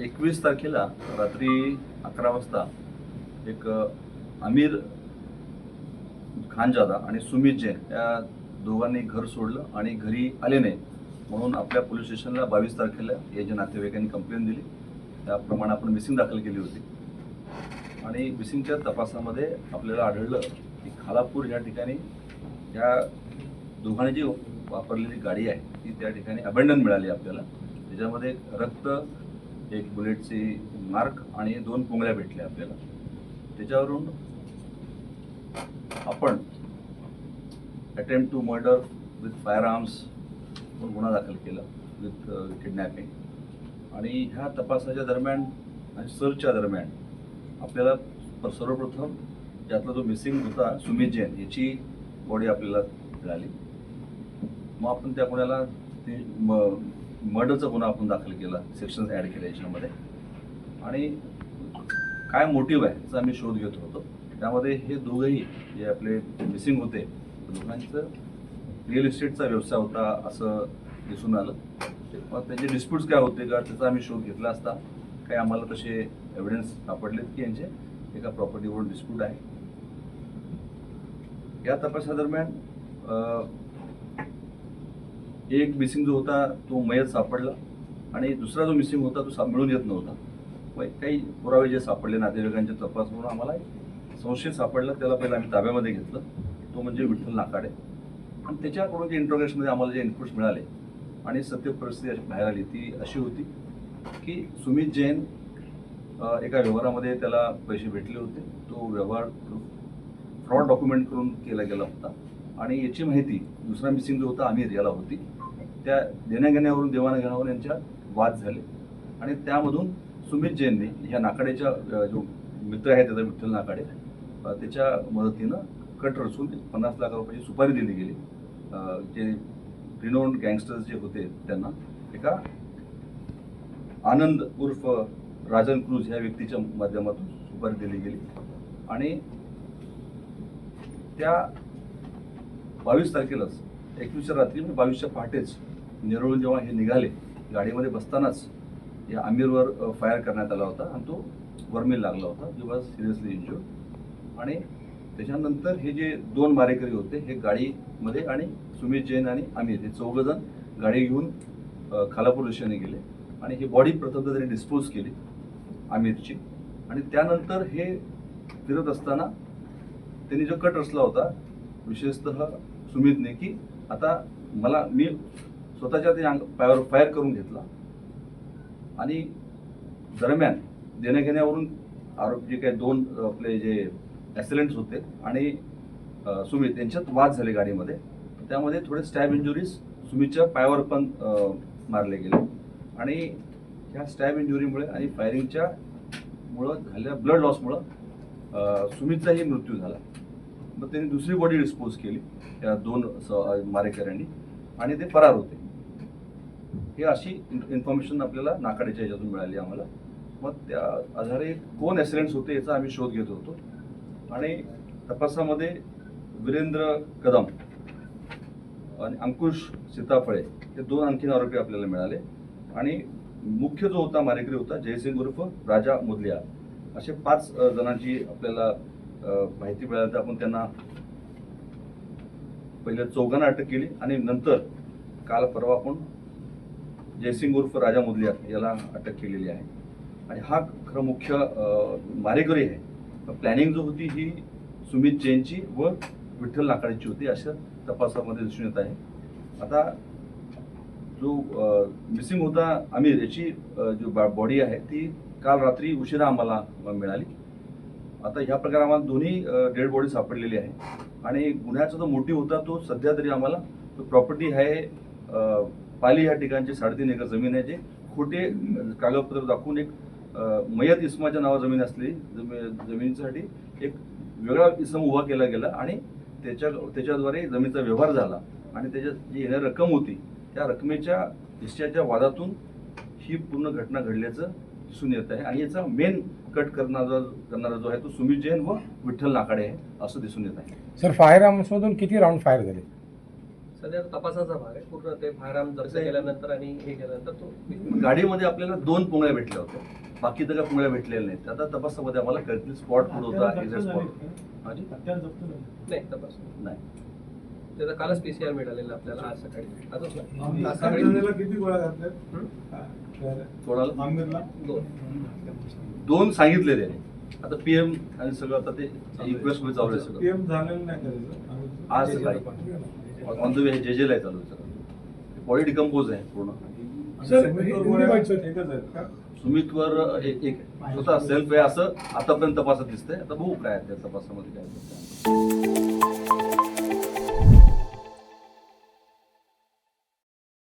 21 तारखेला रात्री 11 वाजता एक आमिर खानजादा आणि सुमित जैन या दोघांनी घर सोडलं आणि घरी आले नाही म्हणून आपल्या पोलीस स्टेशनला 22 तारखेला याच्या नातेवाईकांनी कंप्लेंट दिली. त्याप्रमाणे आपण मिसिंग दाखल केली होती आणि मिसिंगच्या तपासामध्ये आपल्याला आढळलं की खालापूर या ठिकाणी या दोघांनी जी वापरलेली गाडी आहे ती त्या ठिकाणी अबंडन मिळाली आपल्याला. त्याच्यामध्ये रक्त, एक बुलेटची मार्क आणि 2 पुंगळ्या भेटल्या आपल्याला. त्याच्यावरून आपण attempt to murder with firearms म्हणून गुन्हा दाखल केला विथ किडनॅपिंग. आणि ह्या तपासाच्या दरम्यान आणि सर्चच्या दरम्यान आपल्याला सर्वप्रथम यातला जो मिसिंग होता सुमित जैन याची बॉडी आपल्याला मिळाली. मग आपण त्या गुन्ह्याला मर्डरचा गुन्हा आपण दाखल केला, सेक्शन्स ॲड केले याच्यामध्ये. आणि काय मोटिव्ह आहे याचा आम्ही शोध घेत होतो. त्यामध्ये हे दोघंही जे आपले मिसिंग होते दोघांचं रिअल इस्टेटचा व्यवसाय होता असं दिसून आलं. मग त्यांचे डिस्प्यूट्स काय होते का त्याचा आम्ही शोध घेतला असता काही आम्हाला तसे एव्हिडन्स सापडलेत की यांचे एका प्रॉपर्टीवरून डिस्प्यूट आहे. या तपासादरम्यान एक मिसिंग जो होता तो मयत सापडला आणि दुसरा जो मिसिंग होता तो मिळून येत नव्हता. मग काही पुरावे जे सापडले नातेवाईकांचे तपास म्हणून आम्हाला संशय सापडला. त्याला पहिला आम्ही ताब्यामध्ये घेतलं. तो म्हणजे विठ्ठल नाकाडे. आणि त्याच्याकडून जे इंट्रोगेशनमध्ये आम्हाला जे इनपुट्स मिळाले आणि सत्य परिस्थिती अशी बाहेर आली ती अशी होती की सुमित जैन एका व्यवहारामध्ये त्याला पैसे भेटले होते. तो व्यवहार फ्रॉड डॉक्युमेंट करून केला गेला होता आणि याची माहिती दुसरा मिसिंग जो होता आमिर याला होती. त्या देण्याघेण्यावरून देवाणघेण्यावरून यांच्या वाद झाले आणि त्यामधून सुमित जैनने ह्या नाकाडेच्या जो मित्र आहे त्याचा विठ्ठल नाकाडे त्याच्या मदतीनं कट रचून 50 लाख रुपयाची सुपारी दिली गेली. जे रिनोन्ड गँगस्टर्स जे होते त्यांना एका आनंद उर्फ राजन क्रूज ह्या व्यक्तीच्या माध्यमातून सुपारी दिली गेली. आणि त्या 22 तारखेलाच 21च्या रात्री 22च्या पहाटेच नेरळून जेव्हा हे निघाले गाडीमध्ये बसतानाच या आमिरवर फायर करण्यात आला होता आणि तो वर्मिल लागला होता. He was seriously injured. आणि त्याच्यानंतर हे जे 2 मारेकरी होते हे गाडीमध्ये आणि सुमित जैन आणि आमिर हे 4 जण गाडी घेऊन खालापूर दिशेने गेले आणि ही बॉडी प्रथम त्यांनी डिस्पोज केली आमिरची. आणि त्यानंतर हे फिरत असताना त्यांनी जो कट रचला होता विशेषतः सुमितने की आता मी स्वतःच्या ते पायावर फायर करून घेतला आणि दरम्यान देण्याघेण्यावरून आरोप जे काही 2 आपले जे ॲक्सिडेंट्स होते आणि सुमित यांच्यात वाद झाले गाडीमध्ये. त्यामध्ये थोडे स्टॅब इंजुरीज सुमितच्या पायावर पण मारले गेले आणि ह्या स्टॅब इंजुरीमुळे आणि फायरिंगच्या मुळे झालेल्या ब्लड लॉसमुळं सुमितचाही मृत्यू झाला. मग त्यांनी दुसरी बॉडी डिस्पोज केली या 2 मारेकऱ्यांनी आणि ते फरार होते. हे अशी इन्फॉर्मेशन आपल्याला नाकाडेच्या ह्याच्यातून मिळाली आम्हाला. मग त्या आधारे कोण ॲक्सिडेंट्स होते याचा आम्ही शोध घेत होतो. आणि तपासामध्ये वीरेंद्र कदम आणि अंकुश सीताफळे हे 2 आणखीन आरोपी आपल्याला मिळाले. आणि मुख्य जो होता मारेकरी होता जयसिंग उर्फ राजा मुदलिया. असे 5 जणांची आपल्याला माहिती मिळाली. आपण त्यांना पहिल्या 4 अटक केली आणि नंतर काल परवा आपण जयसिंग उर्फ राजा मुदलिया याला अटक केलेली आहे. आणि हा खरं मुख्य मारेकरी आहे. प्लॅनिंग जो होती ही सुमित जैनची व विठ्ठल नाकाडेची होती अशा तपासामध्ये दिसून येत आहे. आता जो मिसिंग होता आमिर याची जो बॉडी आहे ती काल रात्री उशिरा आम्हाला मिळाली. आता ह्या प्रकारे आम्हाला दोन्ही डेड बॉडी सापडलेली आहे. आणि गुन्ह्याचा जो मोटिव्ह होता तो सध्या तरी आम्हाला प्रॉपर्टी आहे पाली या ठिकाणची 3.5 एकर जमीन आहे जे खोटे कागदपत्र दाखवून एक मयत इस्माच्या नावा जमीन असलेली जमिनीसाठी एक वेगळा इसम उभा केला गेला आणि त्याच्याद्वारे जमिनीचा व्यवहार झाला आणि त्याच्यात जी येणारी रक्कम होती त्या रकमेच्या हिस्स्याच्या वादातून ही पूर्ण घटना घडल्याचं दिसून येत आहे. आणि याचा मेन कट करणारा जो आहे तो सुमित जैन व विठ्ठल नाकाडे आहे असं दिसून येत आहे. सर, फायर आर्म्समधून किती राऊंड फायर झाले? सध्या तपासाचा भाग आहे पूर्ण. ते फायरआर्म जप्त केल्यानंतर आणि हे केल्यानंतर तो गाडीमध्ये आपल्याला 2 पुंगळ्या भेटल्या होत्या, बाकी तर काही पुंगळ्या भेटलेल्या नाहीत. आता तपासामध्ये आम्हाला कळतील स्पॉट कुठं होता, एक्झॅक्ट स्पॉट नाही तपास नाही. त्याचा कालच PCR मिळालेला आपल्याला आज सकाळी. आजच नाही. आज सकाळी किती गोळ्या घातल्या कोणाला आमिरला? 2 सांगितले त्याने. आता PM आणि सगळं आता ते रिक्वेस्ट मध्ये चालू आहे सगळं. PM झालेलं नाही करायचं आज सकाळी ऑन द वे जेजेला चालू आहे सगळं. बॉडी डिकम्पोज आहे पूर्ण. एकच आहेत का? सुमितवर एक स्वतः सेल्फ आहे असं आतापर्यंत तपासात दिसतंय. आता बघू काय आहे त्या तपासामध्ये काय